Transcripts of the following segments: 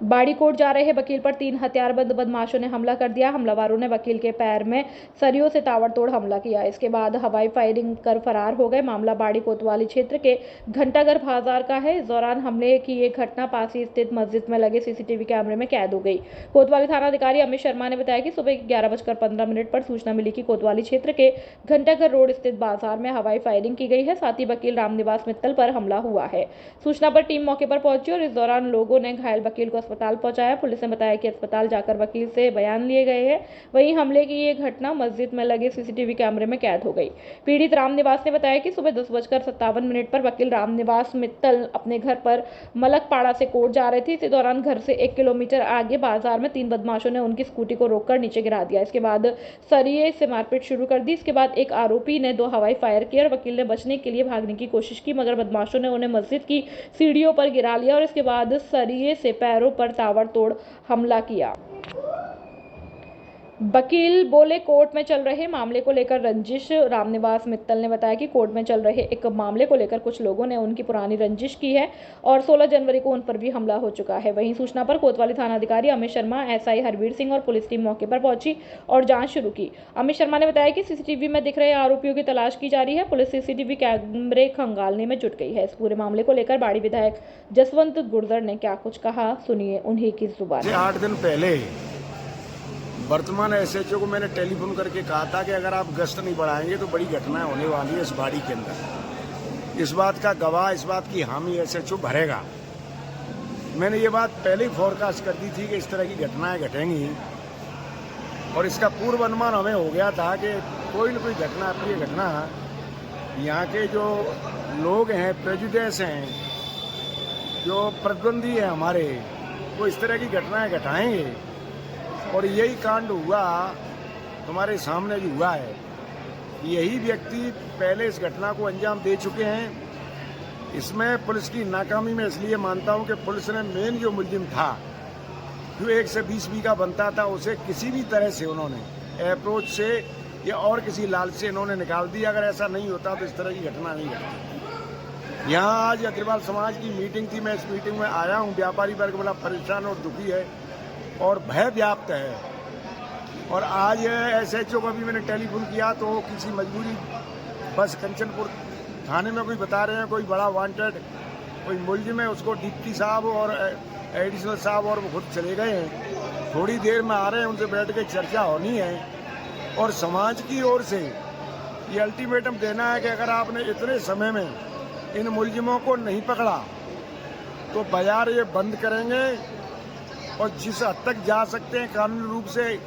बाड़ी कोट जा रहे वकील पर 3 हथियारबंद बदमाशों ने हमला कर दिया। हमलावरों ने वकील के पैर में सरियों से ताबड़तोड़ हमला किया। इसके बाद हवाई फायरिंग कर फरार हो गए। मामला बाड़ी कोतवाली क्षेत्र के घंटाघर बाजार का है। इस दौरान हमले की ये घटना पास ही स्थित मस्जिद में लगे सीसीटीवी कैमरे में कैद हो गई। कोतवाली थाना अधिकारी अमित शर्मा ने बताया कि सुबह 11:15 पर सूचना मिली कि कोतवाली क्षेत्र के घंटाघर रोड स्थित बाजार में हवाई फायरिंग की गई है। साथ ही वकील रामनिवास मित्तल पर हमला हुआ है। सूचना पर टीम मौके पर पहुंची और इस दौरान लोगों ने घायल वकील को अस्पताल पहुंचाया। पुलिस ने बताया कि अस्पताल जाकर वकील से बयान लिए गए हैं। वहीं हमले की ये घटना मस्जिद में लगे सीसीटीवी कैमरे में कैद हो गई। पीड़ित रामनिवास ने बताया कि सुबह 10:57 पर वकील रामनिवास मित्तल अपने घर पर मलकपाड़ा से कोर्ट जा रहे थे। इसी दौरान घर से 1 किलोमीटर आगे बाजार में 3 बदमाशों ने उनकी स्कूटी को रोककर नीचे गिरा दिया। इसके बाद सरिये से मारपीट शुरू कर दी। इसके बाद एक आरोपी ने 2 हवाई फायर किए और वकील ने बचने के लिए भागने की कोशिश की, मगर बदमाशों ने उन्हें मस्जिद की सीढ़ियों पर गिरा लिया और इसके बाद सरिये से पैरों पर ताबड़तोड़ हमला किया। वकील बोले कोर्ट में चल रहे मामले को लेकर रंजिश। रामनिवास मित्तल ने बताया कि कोर्ट में चल रहे एक मामले को लेकर कुछ लोगों ने उनकी पुरानी रंजिश की है और 16 जनवरी को उन पर भी हमला हो चुका है। वहीं सूचना पर कोतवाली थाना अधिकारी अमित शर्मा, एसआई हरवीर सिंह और पुलिस टीम मौके पर पहुंची और जांच शुरू की। अमित शर्मा ने बताया कि सीसीटीवी में दिख रहे आरोपियों की तलाश की जा रही है। पुलिस सीसीटीवी कैमरे खंगालने में जुट गई है। इस पूरे मामले को लेकर बाड़ी विधायक जसवंत गुर्जर ने क्या कुछ कहा, सुनिए उन्हीं की जुबान। 8 दिन पहले वर्तमान एसएचओ को मैंने टेलीफोन करके कहा था कि अगर आप गश्त नहीं बढ़ाएंगे तो बड़ी घटनाएं होने वाली है इस बाड़ी के अंदर। इस बात का गवाह, इस बात की हामी एसएचओ भरेगा। मैंने ये बात पहले ही फोरकास्ट कर दी थी कि इस तरह की घटनाएं घटेंगी और इसका पूर्व अनुमान हमें हो गया था कि कोई न कोई घटना, अप्रिय घटना यहाँ के जो लोग हैं, प्रेजुडिस हैं, जो प्रतिद्वंदी हैं हमारे, वो इस तरह की घटनाएं घटाएंगे और यही कांड हुआ तुम्हारे सामने जो हुआ है। यही व्यक्ति पहले इस घटना को अंजाम दे चुके हैं। इसमें पुलिस की नाकामी में इसलिए मानता हूं कि पुलिस ने मेन जो मुलजिम था, जो 1 से 20 बीघा बनता था, उसे किसी भी तरह से उन्होंने अप्रोच से या और किसी लालच से इन्होंने निकाल दिया। अगर ऐसा नहीं होता तो इस तरह की घटना नहीं घटती। यहाँ आज अग्रवाल समाज की मीटिंग थी, मैं इस मीटिंग में आया हूँ। व्यापारी वर्ग बड़ा परेशान और दुखी है और भय व्याप्त है। और आज एसएचओ को भी मैंने टेलीफोन किया तो किसी मजबूरी बस कंचनपुर थाने में कोई बता रहे हैं कोई बड़ा वांटेड कोई मुलजिम है, उसको डिप्टी साहब और एडिशनल साहब और वो खुद चले गए हैं। थोड़ी देर में आ रहे हैं, उनसे बैठ के चर्चा होनी है और समाज की ओर से ये अल्टीमेटम देना है कि अगर आपने इतने समय में इन मुलजिमों को नहीं पकड़ा तो बाजार ये बंद करेंगे और जिस हद तक जा सकते हैं कानूनी रूप से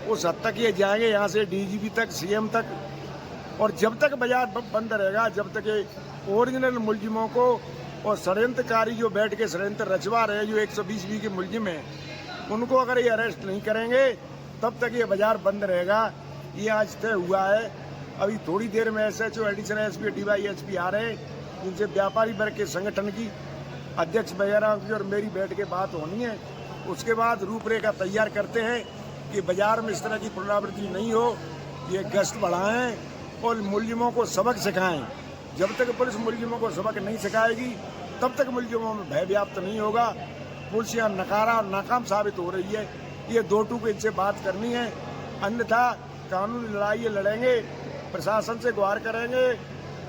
उस हद तक ये जाएंगे, यहाँ से डीजीपी तक, सीएम तक। और जब तक बाजार बंद रहेगा, जब तक ये ओरिजिनल मुलजिमों को और षड्यंत्रकारी जो बैठ के षड्यंत्र रचवा रहे, जो 120 बी के मुलजिम हैं, उनको अगर ये अरेस्ट नहीं करेंगे तब तक ये बाजार बंद रहेगा। ये आज तय हुआ है। अभी थोड़ी देर में एसएचओ, एडिशनल एसपी, डीवाईएसपी आ रहे हैं, जिनसे व्यापारी वर्ग के संगठन की अध्यक्ष वगैरह की और मेरी बैठ के बात होनी है। उसके बाद रूपरेखा तैयार करते हैं कि बाजार में इस तरह की पुनरावृत्ति नहीं हो, ये गश्त बढ़ाएं और मुलजिमों को सबक सिखाएं। जब तक पुलिस मुलजिमों को सबक नहीं सिखाएगी तब तक मुलजिमों में भय व्याप्त नहीं होगा। पुलिस यहाँ नकारा और नाकाम साबित हो रही है। ये 2 टूक इनसे बात करनी है, अन्यथा कानूनी लड़ाई ये लड़ेंगे, प्रशासन से गुहार करेंगे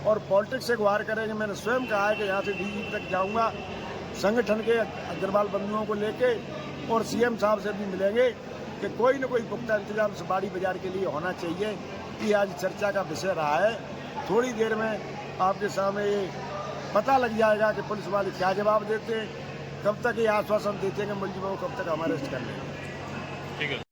और पॉलिटिक्स से गुहार करेंगे। मैंने स्वयं कहा है कि यहाँ से डीजीपी तक जाऊँगा, संगठन के अग्रवाल बंधुओं को लेके और सीएम साहब से भी मिलेंगे कि कोई न कोई पुख्ता इंतजाम इस बाड़ी बाजार के लिए होना चाहिए। ये आज चर्चा का विषय रहा है। थोड़ी देर में आपके सामने ये पता लग जाएगा कि पुलिस वाले क्या जवाब देते हैं, कब तक ये आश्वासन देते हैं कि मुलजिमों को कब तक हम अरेस्ट कर लेंगे।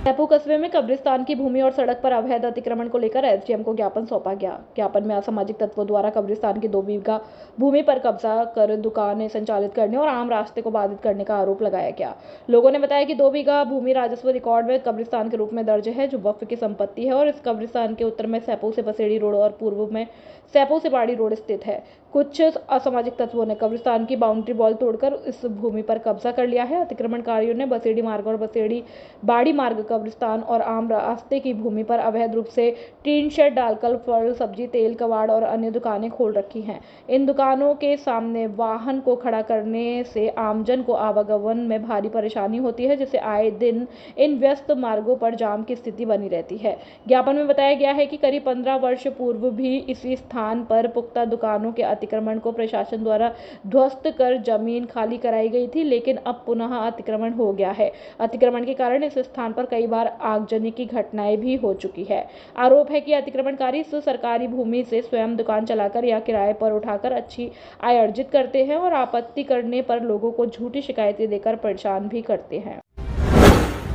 सैपू कस्बे में कब्रिस्तान की भूमि और सड़क पर अवैध अतिक्रमण को लेकर एसडीएम को ज्ञापन सौंपा गया। ज्ञापन में असामाजिक तत्वों द्वारा कब्रिस्तान की 2 बीघा भूमि पर कब्जा कर दुकानें संचालित करने और आम रास्ते को बाधित करने का आरोप लगाया गया। लोगों ने बताया कि 2 बीघा भूमि राजस्व रिकॉर्ड में कब्रिस्तान के रूप में दर्ज है, जो वक्फ की संपत्ति है और इस कब्रिस्तान के उत्तर में सैपू से बसेड़ी रोड और पूर्व में सैपू से बाड़ी रोड स्थित है। कुछ असामाजिक तत्वों ने कब्रिस्तान की बाउंड्री वॉल तोड़कर इस भूमि पर कब्जा कर लिया है। अतिक्रमणकारियों ने बसेड़ी मार्ग और बसेड़ी बाड़ी मार्ग, कब्रिस्तान और आम रास्ते की भूमि पर अवैध रूप से टीन शेड डालकर फल, सब्जी, तेल, कबाड़ और अन्य दुकानें खोल रखी हैं। इन दुकानों के सामने वाहन को खड़ा करने से आमजन को आवागमन में भारी परेशानी होती है, जिससे आए दिन इन व्यस्त मार्गों पर जाम की स्थिति बनी रहती है। ज्ञापन में बताया गया है कि करीब 15 वर्ष पूर्व भी इसी स्थान पर पुख्ता दुकानों के अतिक्रमण को प्रशासन द्वारा ध्वस्त कर जमीन खाली कराई गई थी, लेकिन अब पुनः अतिक्रमण हो गया है। अतिक्रमण के कारण इस स्थान पर कई बार आगजनी की घटनाएं भी हो चुकी है। आरोप है कि अतिक्रमणकारी इस सरकारी भूमि से स्वयं दुकान चलाकर या किराए पर उठाकर अच्छी आय अर्जित करते हैं और आपत्ति करने पर लोगों को झूठी शिकायतें देकर परेशान भी करते हैं।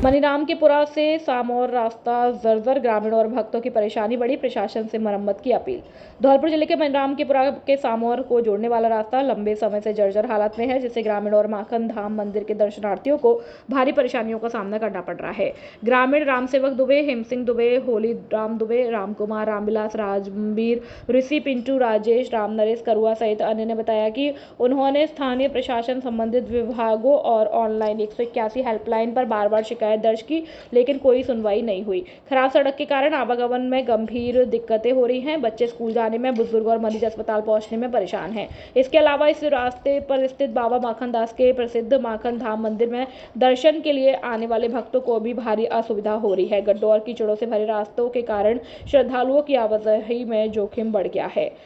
मनीराम के पुरा से सामौर रास्ता जर्जर, ग्रामीण और भक्तों की परेशानी बढ़ी, प्रशासन से मरम्मत की अपील। धौलपुर जिले के मनीराम के पुरा के सामौर को जोड़ने वाला रास्ता लंबे समय से जर्जर हालत में है, जिससे ग्रामीण और माखन धाम मंदिर के दर्शनार्थियों को भारी परेशानियों का सामना करना पड़ रहा है। ग्रामीण रामसेवक दुबे, हेमसिंह दुबे, होली राम दुबे, रामकुमार, रामविलास, राजवीर, ऋषि, पिंटू, राजेश, राम नरेश करुआ सहित अन्य ने बताया कि उन्होंने स्थानीय प्रशासन, संबंधित विभागों और ऑनलाइन 181 हेल्पलाइन पर बार-बार शिकायत दर्ज की, लेकिन कोई सुनवाई नहीं हुई। खराब सड़क के कारण आवागमन में गंभीर दिक्कतें हो रही हैं। बच्चे स्कूल जाने में, बुजुर्ग और मरीज अस्पताल पहुंचने में परेशान हैं। इसके अलावा इस रास्ते पर स्थित बाबा माखन दास के प्रसिद्ध माखन धाम मंदिर में दर्शन के लिए आने वाले भक्तों को भी भारी असुविधा हो रही है। गड्ढों और कीचड़ों से भरे रास्तों के कारण श्रद्धालुओं की आवाजाही में जोखिम बढ़ गया है।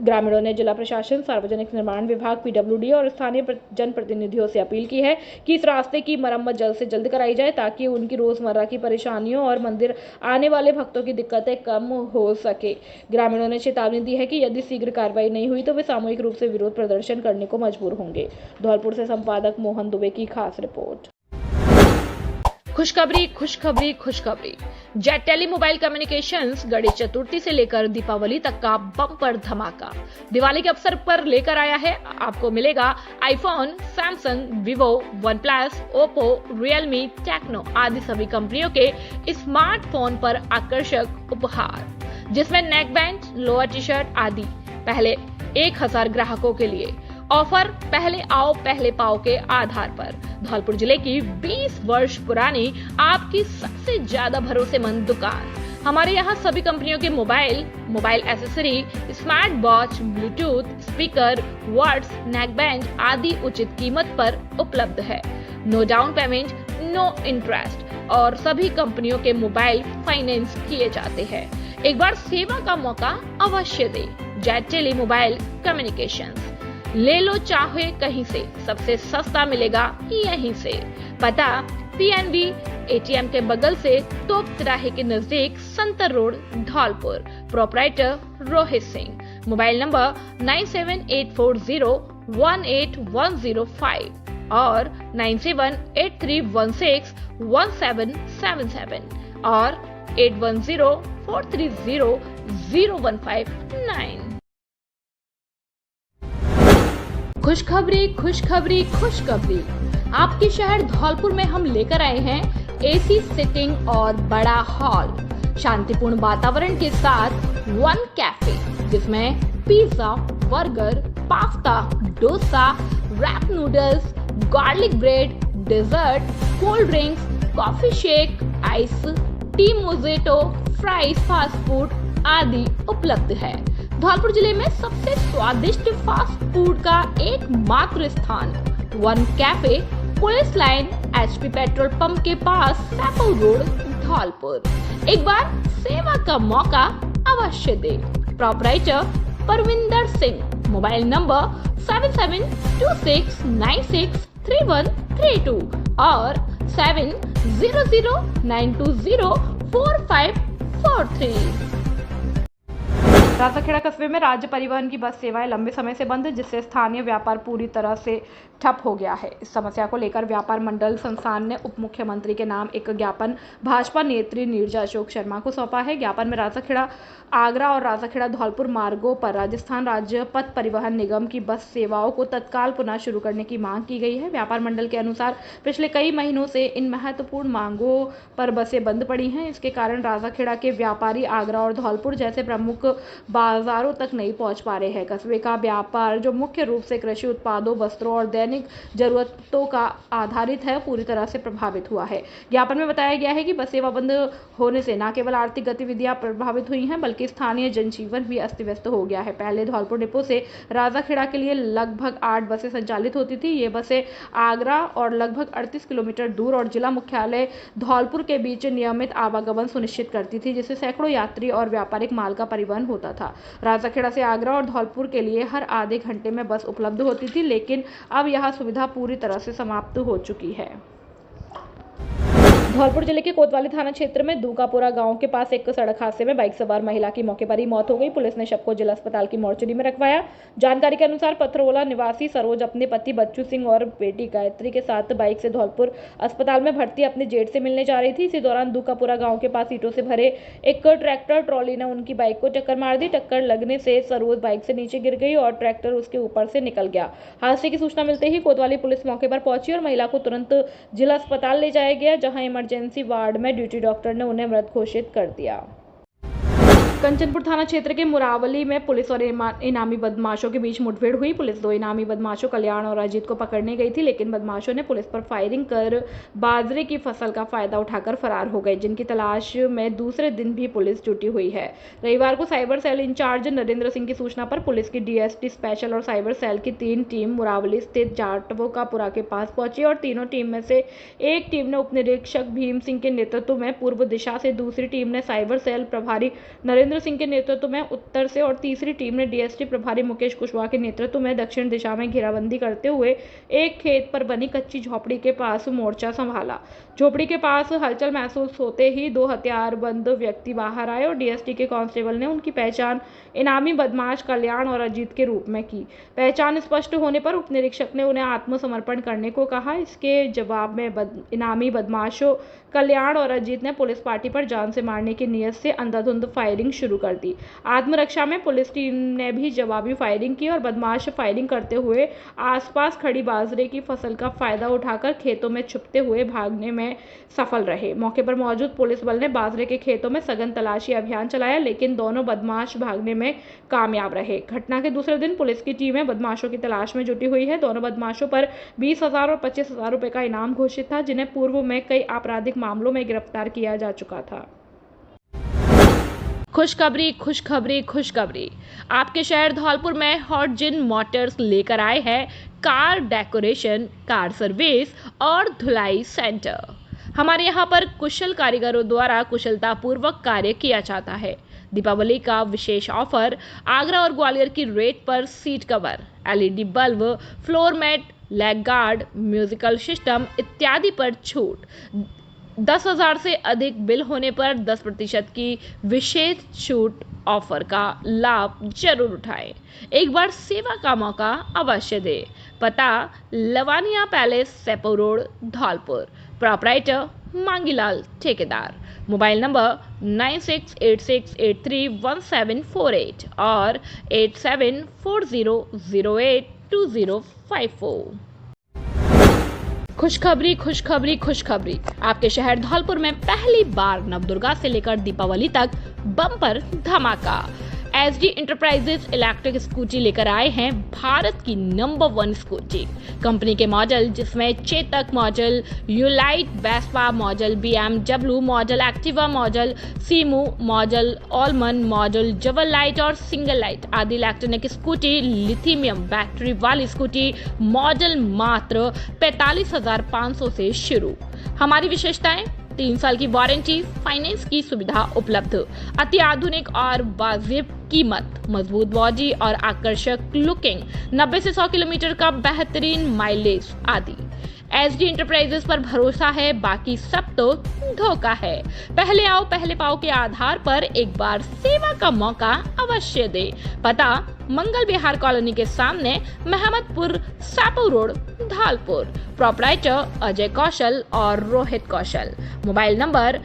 ग्रामीणों ने जिला प्रशासन, सार्वजनिक निर्माण विभाग, पीडब्ल्यूडी और स्थानीय जनप्रतिनिधियों से अपील की है कि इस रास्ते की मरम्मत जल्द से जल्द कराई जाए, ताकि उनकी रोजमर्रा की परेशानियों और मंदिर आने वाले भक्तों की दिक्कतें कम हो सके। ग्रामीणों ने चेतावनी दी है कि यदि शीघ्र कार्रवाई नहीं हुई तो वे सामूहिक रूप से विरोध प्रदर्शन करने को मजबूर होंगे। धौलपुर से संपादक मोहन दुबे की खास रिपोर्ट। खुशखबरी, खुशखबरी, खुशखबरी। Jet Tele Mobile Communications Ganesh Chaturthi से लेकर दीपावली तक का बम्पर धमाका दिवाली के अवसर पर लेकर आया है। आपको मिलेगा iPhone, Samsung, Vivo, OnePlus, Oppo, Realme, Tecno आदि सभी कंपनियों के स्मार्टफोन पर आकर्षक उपहार, जिसमें neck band, lower T shirt आदि। पहले 1000 ग्राहकों के लिए ऑफर पहले आओ पहले पाओ के आधार पर। धौलपुर जिले की 20 वर्ष पुरानी आपकी सबसे ज्यादा भरोसेमंद दुकान। हमारे यहाँ सभी कंपनियों के mobile accessory, smart watch, Bluetooth, speaker, words, neck band आदि उचित कीमत पर उपलब्ध है। No down payment, no interest और सभी कंपनियों के मोबाइल फाइनेंस किए जाते हैं। एक बार सेवा का मौका अवश्य दे। जेट टेली मोबाइल कम्युनिकेशंस, ले लो चाहे कहीं से, सबसे सस्ता मिलेगा यहीं से। पता पीएनबी एटीएम के बगल से तोप तिराहे के नजदीक, Santar road, Dholpur. Proprietor Rohit Singh. Mobile number 9784018105 और 9783161777 और 8104300159। खुशखबरी, खुशखबरी, खुशखबरी। आपके शहर धौलपुर में हम लेकर आए हैं एसी सिटिंग और बड़ा हॉल, शांतिपूर्ण वातावरण के साथ वन कैफे, जिसमें pizza, burger, pasta, dosa, wrap noodles, garlic bread, dessert, cold drinks, coffee shake, ice tea, mojito, fries, fast food आदि उपलब्ध है। धौलपुर जिले में सबसे स्वादिष्ट फास्ट फूड का एकमात्र स्थान one cafe, police line, HP petrol pump के पास, सैपल रोड, धौलपुर। एक बार सेवा का मौका अवश्य दे। Proprietor Parvinder Singh. Mobile number 7726963132 और 7009204543। राजाखेड़ा कस्बे में राज्य परिवहन की बस सेवाएं लंबे समय से बंद, जिससे स्थानीय व्यापार पूरी तरह से ठप हो गया है। इस समस्या को लेकर व्यापार मंडल संस्थान ने उप मुख्यमंत्री के नाम एक ज्ञापन भाजपा नेत्री नीरजा अशोक शर्मा को सौंपा है। ज्ञापन में राजाखेड़ा आगरा और राजाखेड़ा धौलपुर मार्गों पर राजस्थान राज्य पथ परिवहन निगम की बस सेवाओं को तत्काल पुनः शुरू करने की मांग की गई है। व्यापार मंडल के अनुसार पिछले कई महीनों से इन महत्वपूर्ण मांगों पर बसें बंद पड़ी हैं। इसके कारण राजाखेड़ा के व्यापारी आगरा और धौलपुर जैसे प्रमुख बाजारों तक नहीं पहुंच पा रहे हैं। कस्बे का व्यापार जो मुख्य रूप से कृषि उत्पादों, वस्त्रों और दैनिक जरूरतों का आधारित है, पूरी तरह से प्रभावित हुआ है। ज्ञापन में बताया गया है कि बस सेवा बंद होने से न केवल आर्थिक गतिविधियां प्रभावित हुई हैं, बल्कि स्थानीय जनजीवन भी अस्त व्यस्त हो गया है। पहले धौलपुर डिपो से राजाखेड़ा के लिए लगभग 8 बसें संचालित होती थी। ये बसें आगरा और लगभग 38 किलोमीटर दूर और जिला मुख्यालय धौलपुर के बीच नियमित आवागमन सुनिश्चित करती थी, जिससे सैकड़ों यात्री और व्यापारिक माल का परिवहन होता था। राजाखेड़ा से आगरा और धौलपुर के लिए हर आधे घंटे में बस उपलब्ध होती थी, लेकिन अब यह सुविधा पूरी तरह से समाप्त हो चुकी है। धौलपुर जिले के कोतवाली थाना क्षेत्र में दूकापुरा गांव के पास एक सड़क हादसे में बाइक सवार महिला की मौके पर ही मौत हो गई। पुलिस ने शव को जिला अस्पताल की मोर्चरी में रखवाया। जानकारी के अनुसार पथरोला निवासी सरोज अपने पति बच्चू सिंह और बेटी गायत्री के साथ बाइक से धौलपुर अस्पताल में भर्ती अपने जेठ से मिलने जा रही थी। इसी दौरान दूकापुरा गाँव के पास ईंटों से भरे एक ट्रैक्टर ट्रॉली ने उनकी बाइक को टक्कर मार दी। टक्कर लगने से सरोज बाइक से नीचे गिर गई और ट्रैक्टर उसके ऊपर से निकल गया। हादसे की सूचना मिलते ही कोतवाली पुलिस मौके पर पहुंची और महिला को तुरंत जिला अस्पताल ले जाया गया, जहां इमरजेंसी वार्ड में ड्यूटी डॉक्टर ने उन्हें मृत घोषित कर दिया। कंचनपुर थाना क्षेत्र के मुरावली में पुलिस और इनामी बदमाशों के बीच मुठभेड़ हुई। पुलिस 2 इनामी बदमाशों कल्याण और अजीत को पकड़ने गई थी, लेकिन बदमाशों ने पुलिस पर फायरिंग कर बाजरे की फसल का फायदा उठाकर फरार हो गए, जिनकी तलाश में दूसरे दिन भी पुलिस जुटी हुई है। रविवार को cyber cell in-charge Narendra Singh की सूचना पर पुलिस की डीएसटी स्पेशल और साइबर सेल की 3 टीम मुरावली स्थित जाटवोकापुरा के पास पहुंची और तीनों टीम में से एक टीम ने उपनिरीक्षक भीम सिंह के नेतृत्व में पूर्व दिशा से, दूसरी टीम ने साइबर सेल प्रभारी नरेंद्र सिंह के नेतृत्व में उत्तर से और तीसरी टीम ने डीएसटी प्रभारी मुकेश कुशवाहा के नेतृत्व में दक्षिण दिशा में घेराबंदी करते हुए एक खेत पर बनी कच्ची झोपड़ी के पास मोर्चा संभाला। झोपड़ी के पास हलचल महसूस होते ही 2 हथियारबंद व्यक्ति बाहर आए और डीएसटी के कांस्टेबल ने उनकी पहचान इनामी बदमाश कल्याण और अजीत के रूप में की। पहचान स्पष्ट होने पर उपनिरीक्षक ने उन्हें आत्मसमर्पण करने को कहा। इसके जवाब में इनामी बदमाशों कल्याण और अजीत ने पुलिस पार्टी पर जान से मारने की नीयत से अंधाधुंध फायरिंग शुरू कर दी। आत्मरक्षा में पुलिस टीम ने भी जवाबी फायरिंग की और बदमाश फायरिंग करते हुए आसपास खड़ी बाजरे की फसल का फायदा उठाकर खेतों में छुपते हुए भागने में सफल रहे। मौके पर मौजूद पुलिस बल ने बाजरे के खेतों में सघन तलाशी अभियान चलाया, लेकिन दोनों बदमाश भागने में कामयाब रहे। घटना के दूसरे दिन पुलिस की टीमें बदमाशों की तलाश में जुटी हुई है। दोनों बदमाशों पर 20,000 और 25,000 रुपए का इनाम घोषित था, जिन्हें पूर्व में कई आपराधिक मामलों में गिरफ्तार किया जा चुका था। खुशखबरी खुशखबरी खुशखबरी, आपके शहर धौलपुर में हॉटजिन मोटर्स लेकर आए हैं कार डेकोरेशन, कार सर्विस और धुलाई सेंटर। हमारे यहाँ पर कुशल कारीगरों द्वारा कुशलतापूर्वक कार्य किया जाता है। दीपावली का विशेष ऑफर, आगरा और ग्वालियर की रेट पर seat cover, LED bulb, floor mat, leg guard, musical system इत्यादि पर छूट। 10,000 से अधिक बिल होने पर 10% की विशेष छूट ऑफर का लाभ जरूर उठाएं। एक बार सेवा का मौका अवश्य दें। पता Lavania palace, Sepo road, Dholpur. Proprietor Mangilal ठेकेदार। मोबाइल नंबर 9686831748 और 8740082054। खुशखबरी खुशखबरी खुशखबरी, आपके शहर धौलपुर में पहली बार नवदुर्गा से लेकर दीपावली तक बम्पर धमाका। एसडी इंटरप्राइजेज इलेक्ट्रिक स्कूटी लेकर आए हैं भारत की नंबर 1 स्कूटी कंपनी के मॉडल, जिसमें चेतक मॉडल, यूलाइट, Vespa model, BMW model, Activa model, सीमू मॉडल, ऑलमन मॉडल, जबल लाइट और सिंगल लाइट आदि इलेक्ट्रॉनिक स्कूटी, लिथियम बैटरी वाली स्कूटी मॉडल मात्र 45,500 से शुरू। हमारी विशेषताएं: 3 साल की वारंटी, फाइनेंस की सुविधा उपलब्ध, अति आधुनिक और वाजिब कीमत, मजबूत बॉडी और आकर्षक लुकिंग, 90 से 100 किलोमीटर का बेहतरीन माइलेज आदि। एसडी इंटरप्राइजेस पर भरोसा है, बाकी सब तो धोखा है। पहले आओ पहले पाओ के आधार पर एक बार सेवा का मौका अवश्य दे। पता मंगल विहार कॉलोनी के सामने, महमदपुर, सेपो रोड, धौलपुर। प्रोपराइटर अजय कौशल और रोहित कौशल। मोबाइल नंबर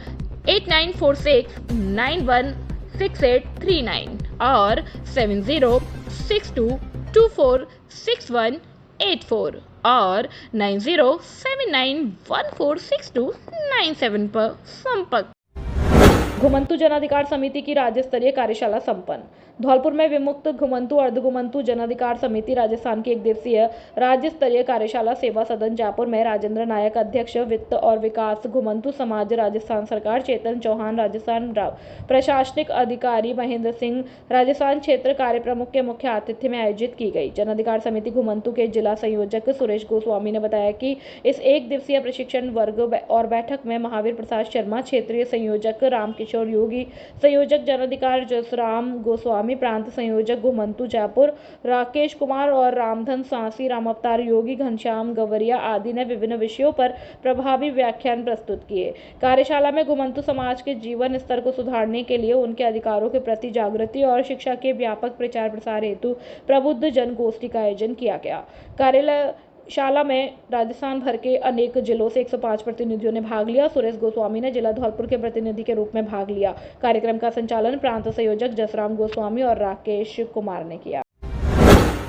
8946916839 और 7062246184 और 9079146297 पर संपर्क। घुमंतु जन अधिकार समिति की राज्य स्तरीय कार्यशाला संपन्न। धौलपुर में विमुक्त घुमंतु अर्धघुमंतु जन अधिकार समिति राजस्थान की एक दिवसीय राज्य स्तरीय कार्यशाला सेवा सदन जयपुर में राजेंद्र नायक अध्यक्ष, वित्त और विकास घुमंतु समाज राजस्थान सरकार, चेतन चौहान राजस्थान प्रशासनिक अधिकारी, महेंद्र सिंह राजस्थान क्षेत्र कार्य प्रमुख के मुख्य आतिथ्य में आयोजित की गई। जन अधिकार समिति घुमंतु के जिला संयोजक सुरेश गोस्वामी ने बताया कि इस एक दिवसीय प्रशिक्षण वर्ग और बैठक में महावीर प्रसाद शर्मा, क्षेत्रीय संयोजक रामकिशोर योगी, संयोजक जन अधिकार जसराम गोस्वामी, प्रांत संयोजक घुमंतु जयपुर राकेश कुमार और रामधन सांसी, राम अवतार योगी, घनश्याम गवरिया आदि ने विभिन्न विषयों पर प्रभावी व्याख्यान प्रस्तुत किए। कार्यशाला में घुमंतु समाज के जीवन स्तर को सुधारने के लिए उनके अधिकारों के प्रति जागृति और शिक्षा के व्यापक प्रचार प्रसार हेतु प्रबुद्ध जन गोष्ठी का आयोजन किया गया। कार्यशाला में राजस्थान भर के अनेक जिलों से 105 प्रतिनिधियों ने भाग लिया। सुरेश गोस्वामी ने जिला धौलपुर के प्रतिनिधि के रूप में भाग लिया। कार्यक्रम का संचालन प्रांत संयोजक जसराम गोस्वामी और राकेश कुमार ने किया।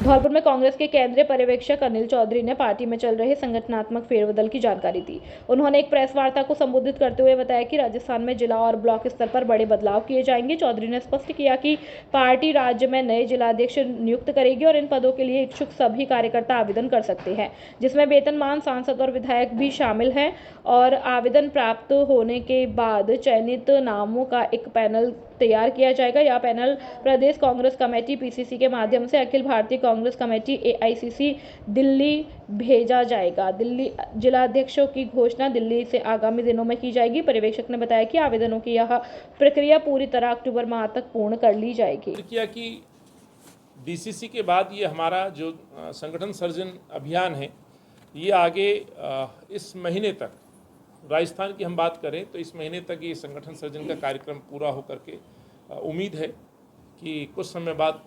धौलपुर में कांग्रेस के केंद्रीय पर्यवेक्षक अनिल चौधरी ने पार्टी में चल रहे संगठनात्मक फेरबदल की जानकारी दी। उन्होंने एक प्रेस वार्ता को संबोधित करते हुए बताया कि राजस्थान में जिला और ब्लॉक स्तर पर बड़े बदलाव किए जाएंगे। चौधरी ने स्पष्ट किया कि पार्टी राज्य में नए जिलाध्यक्ष नियुक्त करेगी और इन पदों के लिए इच्छुक सभी कार्यकर्ता आवेदन कर सकते हैं, जिसमें वेतनमान सांसद और विधायक भी शामिल हैं। और आवेदन प्राप्त होने के बाद चयनित नामों का एक पैनल तैयार किया जाएगा। यह पैनल प्रदेश कांग्रेस कमेटी पीसीसी के माध्यम से अखिल भारतीय कांग्रेस कमेटी एआईसीसी दिल्ली भेजा जाएगा। दिल्ली जिलाध्यक्षों की घोषणा दिल्ली से आगामी दिनों में की जाएगी। पर्यवेक्षक ने बताया कि आवेदनों की यह प्रक्रिया पूरी तरह अक्टूबर माह तक पूर्ण कर ली जाएगी। किया कि डीसीसी के बाद ये हमारा जो संगठन सर्जन अभियान है, ये आगे इस महीने तक, राजस्थान की हम बात करें तो इस महीने तक ये संगठन सर्जन का कार्यक्रम पूरा होकर के उम्मीद है कि कुछ समय बाद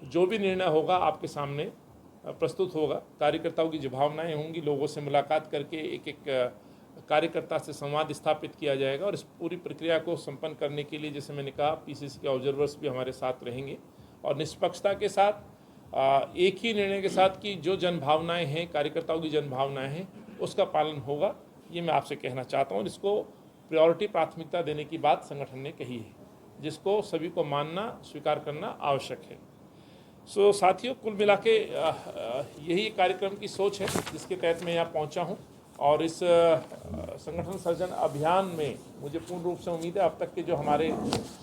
जो भी निर्णय होगा आपके सामने प्रस्तुत होगा। कार्यकर्ताओं की जो भावनाएं होंगी, लोगों से मुलाकात करके एक एक कार्यकर्ता से संवाद स्थापित किया जाएगा। और इस पूरी प्रक्रिया को संपन्न करने के लिए, जैसे मैंने कहा, पीसीसी के ऑब्जर्वर्स भी हमारे साथ रहेंगे और निष्पक्षता के साथ एक ही निर्णय के साथ कि जो जनभावनाएं हैं, कार्यकर्ताओं की जनभावनाएं हैं, उसका पालन होगा। ये मैं आपसे कहना चाहता हूँ। इसको प्रायोरिटी, प्राथमिकता देने की बात संगठन ने कही है, जिसको सभी को मानना, स्वीकार करना आवश्यक है। सो साथियों, कुल मिला के यही कार्यक्रम की सोच है जिसके तहत मैं यहाँ पहुँचा हूँ। और इस संगठन सर्जन अभियान में मुझे पूर्ण रूप से उम्मीद है, अब तक के जो हमारे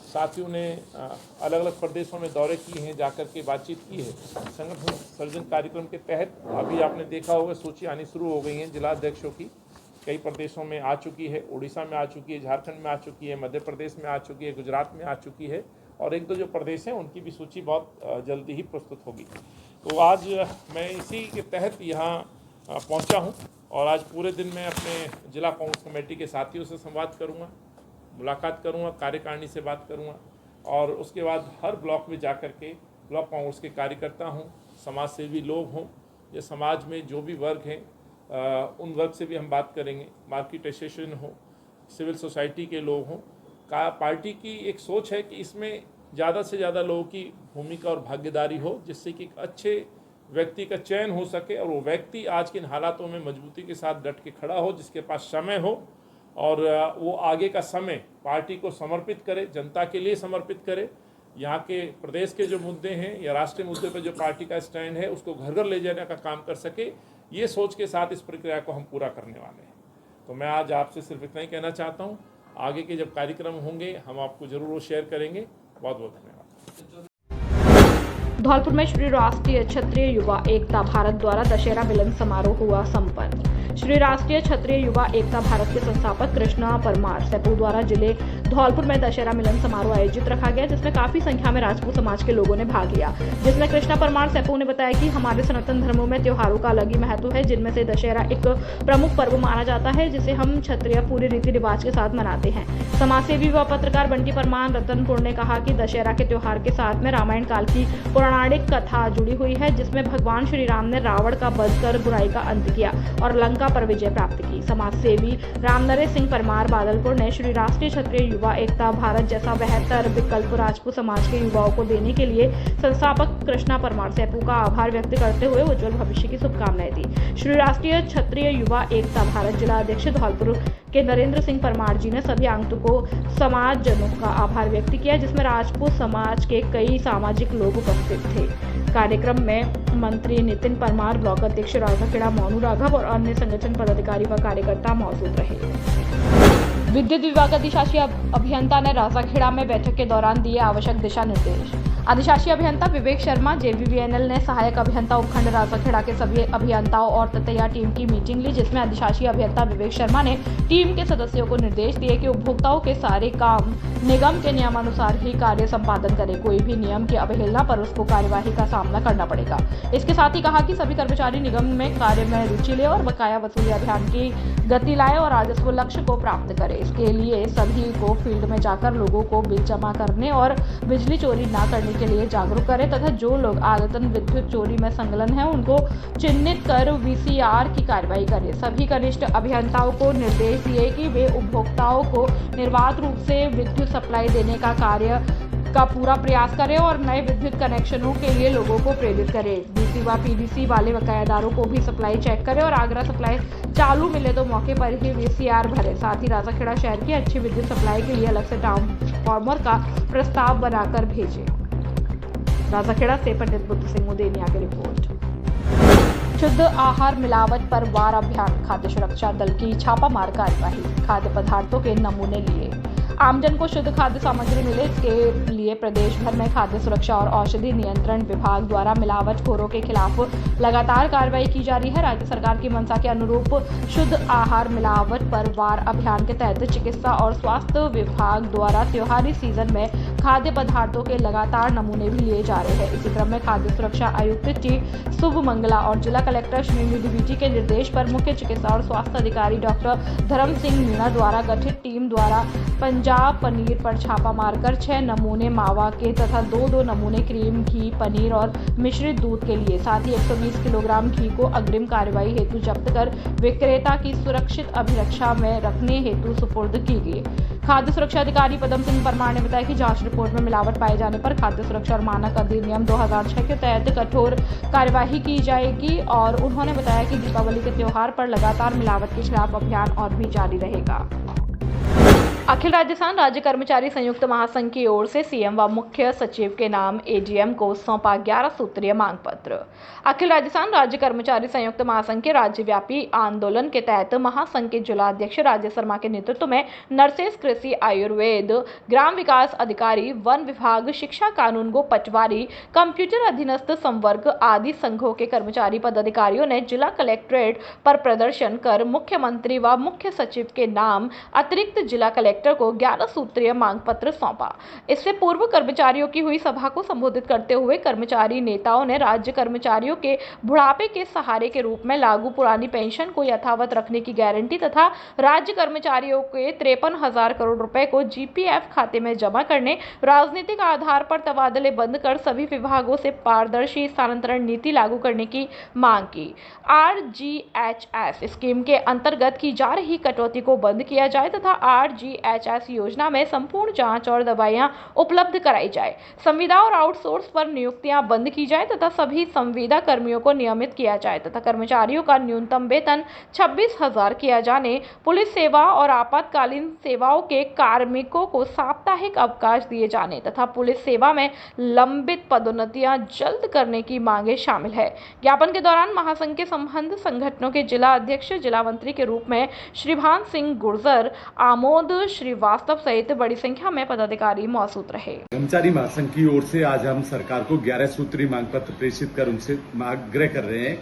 साथियों ने अलग अलग प्रदेशों में दौरे किए हैं, जाकर के बातचीत की है, संगठन सर्जन कार्यक्रम के तहत अभी आपने देखा होगा सूची आनी शुरू हो गई है जिलाध्यक्षों की। कई प्रदेशों में आ चुकी है, उड़ीसा में आ चुकी है, झारखंड में आ चुकी है, मध्य प्रदेश में आ चुकी है, गुजरात में आ चुकी है और एक दो जो प्रदेश हैं उनकी भी सूची बहुत जल्दी ही प्रस्तुत होगी। तो आज मैं इसी के तहत यहाँ पहुँचा हूँ और आज पूरे दिन मैं अपने जिला कांग्रेस कमेटी के साथियों से संवाद करूँगा, मुलाकात करूँगा, कार्यकारिणी से बात करूँगा और उसके बाद हर ब्लॉक में जा कर के ब्लॉक कांग्रेस के कार्यकर्ता हों, समाज सेवी लोग हों, या समाज में जो भी वर्ग हैं उन वर्ग से भी हम बात करेंगे, मार्केट एसोसिएशन हो, सिविल सोसाइटी के लोग हों। पार्टी की एक सोच है कि इसमें ज़्यादा से ज़्यादा लोगों की भूमिका और भागीदारी हो, जिससे कि एक अच्छे व्यक्ति का चयन हो सके और वो व्यक्ति आज के इन हालातों में मजबूती के साथ डट के खड़ा हो, जिसके पास समय हो और वो आगे का समय पार्टी को समर्पित करे, जनता के लिए समर्पित करे। यहाँ के प्रदेश के जो मुद्दे हैं या राष्ट्रीय मुद्दे पर जो पार्टी का स्टैंड है, उसको घर घर ले जाने का काम कर सके। ये सोच के साथ इस प्रक्रिया को हम पूरा करने वाले हैं। तो मैं आज आपसे सिर्फ इतना ही कहना चाहता हूँ। आगे के जब कार्यक्रम होंगे हम आपको जरूर वो शेयर करेंगे। बहुत बहुत धन्यवाद। धौलपुर में श्री राष्ट्रीय क्षत्रिय युवा एकता भारत द्वारा दशहरा मिलन समारोह हुआ संपन्न। श्री राष्ट्रीय क्षत्रिय युवा एकता भारत के संस्थापक कृष्णा परमार सेपू द्वारा जिले धौलपुर में दशहरा मिलन समारोह आयोजित रखा गया, जिसमें काफी संख्या में राजपूत समाज के लोगों ने भाग लिया। जिसमें कृष्णा परमार सेपू ने बताया कि हमारे सनातन धर्मों में त्योहारों का अलग ही महत्व है, जिनमें से दशहरा एक प्रमुख पर्व माना जाता है, जिसे हम क्षत्रिय पूरे रीति रिवाज के साथ मनाते हैं। समाजसेवी व पत्रकार बंटी परमार रतनपुर ने कहा कि दशहरा के त्योहार के साथ में रामायण काल की पौराणिक कथा जुड़ी हुई है, जिसमें भगवान श्री राम ने रावण का वध कर बुराई का अंत किया और लंका धमाका पर विजय प्राप्त की। समाज सेवी रामनरेश सिंह परमार बादलपुर ने श्री राष्ट्रीय क्षत्रिय युवा एकता भारत जैसा बेहतर विकल्प राजपूत समाज के युवाओं को देने के लिए संस्थापक कृष्णा परमार सेपू का आभार व्यक्त करते हुए उज्जवल भविष्य की शुभकामनाएं दी। श्री राष्ट्रीय क्षत्रिय युवा एकता भारत जिला अध्यक्ष धौलपुर के नरेंद्र सिंह परमार जी ने सभी आगंतुकों समाजजनों का आभार व्यक्त किया, जिसमें राजपूत समाज के कई सामाजिक लोग उपस्थित थे। कार्यक्रम में मंत्री नितिन परमार, ब्लॉक अध्यक्ष राजाखेड़ा मोनू राघव और अन्य संगठन पदाधिकारी व कार्यकर्ता मौजूद रहे। विद्युत विभाग अधिशासी अभियंता ने राजाखेड़ा में बैठक के दौरान दिए आवश्यक दिशा निर्देश। अधिशासी अभियंता विवेक शर्मा JVVNL ने सहायक अभियंता उपखंड राजाखेड़ा के सभी अभियंताओं और ततैया टीम की मीटिंग ली, जिसमें अधिशासी अभियंता विवेक शर्मा ने टीम के सदस्यों को निर्देश दिए कि उपभोक्ताओं के सारे काम निगम के नियमानुसार ही कार्य संपादन करें। कोई भी नियम की अवहेलना पर उसको कार्यवाही का सामना करना पड़ेगा। इसके साथ ही कहा कि सभी कर्मचारी निगम में कार्य में रुचि ले और बकाया वसूली अभियान की गति लाए और राजस्व लक्ष्य को प्राप्त करे। इसके लिए सभी को फील्ड में जाकर लोगों को बिल जमा करने और बिजली चोरी न करने के लिए जागरूक करें तथा जो लोग आदतन विद्युत चोरी में संलग्न हैं उनको चिन्हित कर VCR की कार्रवाई करें। सभी कनिष्ठ अभियंताओं को निर्देश दिए कि वे उपभोक्ताओं को निर्बाध रूप से विद्युत सप्लाई देने का कार्य का पूरा प्रयास करें और नए विद्युत कनेक्शनों के लिए लोगों को प्रेरित करें। DC व PDC वाले बकायादारों को भी सप्लाई चेक करें और आगरा सप्लाई चालू मिले तो मौके पर ही VCR भरें। साथ ही राजाखेड़ा शहर की अच्छी विद्युत सप्लाई के लिए अलग से ट्रांसफार्मर का प्रस्ताव बनाकर भेजें। राजाखेड़ा से पंडित बुद्ध सिंह उदेनिया की रिपोर्ट। शुद्ध आहार मिलावट पर वार अभियान, खाद्य सुरक्षा दल की छापामार कार्यवाही, खाद्य पदार्थों के नमूने लिए। आमजन को शुद्ध खाद्य सामग्री मिले, इसके लिए प्रदेश भर में खाद्य सुरक्षा और औषधि नियंत्रण विभाग द्वारा मिलावटखोरों के खिलाफ लगातार कार्रवाई की जा रही है। राज्य सरकार की मंशा के अनुरूप शुद्ध आहार मिलावट पर वार अभियान के तहत चिकित्सा और स्वास्थ्य विभाग द्वारा त्योहारी सीजन में खाद्य पदार्थों के लगातार नमूने भी लिए जा रहे हैं। इसी क्रम में खाद्य सुरक्षा आयुक्त टी शुभ मंगला और जिला कलेक्टर श्रीमती DBG के निर्देश पर मुख्य चिकित्सा और स्वास्थ्य अधिकारी डॉक्टर धर्म सिंह मीणा द्वारा गठित टीम द्वारा पंजाब पनीर पर छापा मारकर 6 नमूने मावा के तथा 2 नमूने क्रीम, घी, पनीर और मिश्रित दूध के लिए, साथ ही 120 किलोग्राम घी को अग्रिम कार्रवाई हेतु जब्त कर विक्रेता की सुरक्षित अभिरक्षा में रखने हेतु सुपुर्द की गई। खाद्य सुरक्षा अधिकारी पदम सिंह परमार ने बताया कि जांच रिपोर्ट में मिलावट पाए जाने पर खाद्य सुरक्षा और मानक अधिनियम 2006 के तहत कठोर कार्यवाही की जाएगी और उन्होंने बताया कि दीपावली के त्योहार पर लगातार मिलावट के खिलाफ अभियान और भी जारी रहेगा। अखिल राजस्थान राज्य कर्मचारी संयुक्त महासंघ की ओर से CM व मुख्य सचिव के नाम AGM को सौंपा 11 सूत्रीय मांग पत्र। अखिल राजस्थान राज्य कर्मचारी संयुक्त महासंघ के राज्यव्यापी आंदोलन के तहत महासंघ के जिला अध्यक्ष राजेश शर्मा के नेतृत्व में नर्सेस, कृषि, आयुर्वेद, ग्राम विकास अधिकारी, वन विभाग, शिक्षा कानून गो पटवारी, कंप्यूटर अधीनस्थ संवर्ग आदि संघों के कर्मचारी पदाधिकारियों ने जिला कलेक्ट्रेट पर प्रदर्शन कर मुख्यमंत्री व मुख्य सचिव के नाम अतिरिक्त जिला कलेक्टर को 11 सूत्रीय मांग पत्र सौंपा। इससे पूर्व कर्मचारियों की हुई सभा को संबोधित करते हुए कर्मचारी नेताओं ने राज्य कर्मचारियों के बुढ़ापे के सहारे के रूप में लागू पुरानी पेंशन को यथावत रखने की गारंटी तथा राज्य कर्मचारियों के 53,000 करोड़ रुपए को GPF खाते में जमा करने, राजनीतिक आधार पर तबादले बंद कर सभी विभागों से पारदर्शी स्थानांतरण नीति लागू करने की मांग की। RGHS स्कीम के अंतर्गत की जा रही कटौती को बंद किया जाए तथा RGHS योजना में संपूर्ण जांच और दवाइयां उपलब्ध कराई जाए। संविदा और आउटसोर्स पर नियुक्तियां बंद की जाए तथा सभी संविदा कर्मियों को नियमित किया जाए तथा कर्मचारियों का न्यूनतम वेतन 26,000 किया जाने, पुलिस सेवा और आपातकालीन सेवाओं के कार्मिकों को साप्ताहिक अवकाश दिए जाने तथा पुलिस सेवा में लंबित पदोन्नतियां जल्द करने की मांगे शामिल है। ज्ञापन के दौरान महासंघ के संबंध संगठनों के जिला अध्यक्ष, जिला मंत्री के रूप में श्रीभान सिंह गुर्जर, आमोद श्रीवास्तव सहित बड़ी संख्या में पदाधिकारी मौजूद रहे। कर्मचारी महासंघ की ओर से आज हम सरकार को 11 सूत्री मांग पत्र प्रेषित कर उनसे आग्रह कर रहे हैं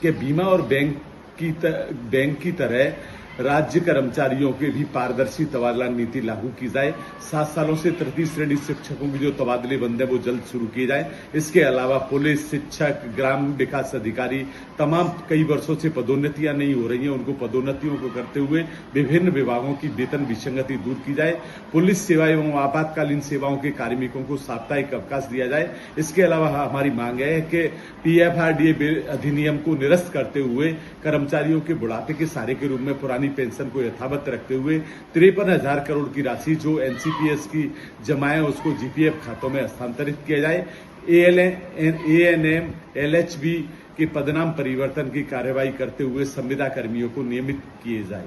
कि बीमा और बैंक की तरह राज्य कर्मचारियों के भी पारदर्शी तबादला नीति लागू की जाए। 7 सालों से तृतीय श्रेणी शिक्षकों की जो तबादले बंद है वो जल्द शुरू किए जाए। इसके अलावा पुलिस, शिक्षक, ग्राम विकास अधिकारी, तमाम कई वर्षों से पदोन्नतियां नहीं हो रही हैं, उनको पदोन्नतियों को करते हुए विभिन्न विभागों की वेतन विसंगति दूर की जाए। पुलिस सेवा एवं आपातकालीन सेवाओं के कार्मिकों को साप्ताहिक अवकाश दिया जाए। इसके अलावा हमारी मांग है कि PFRDA अधिनियम को निरस्त करते हुए कर्मचारियों के बुढ़ापे के सहारे के रूप में पुरानी पेंशन को यथावत रखते हुए 53,000 करोड़ की राशि जो NCPS की जमा है उसको GPF खातों में हस्तांतरित किया जाए। ANM, LHB के पदनाम परिवर्तन की कार्यवाही करते हुए संविदा कर्मियों को नियमित किए जाए।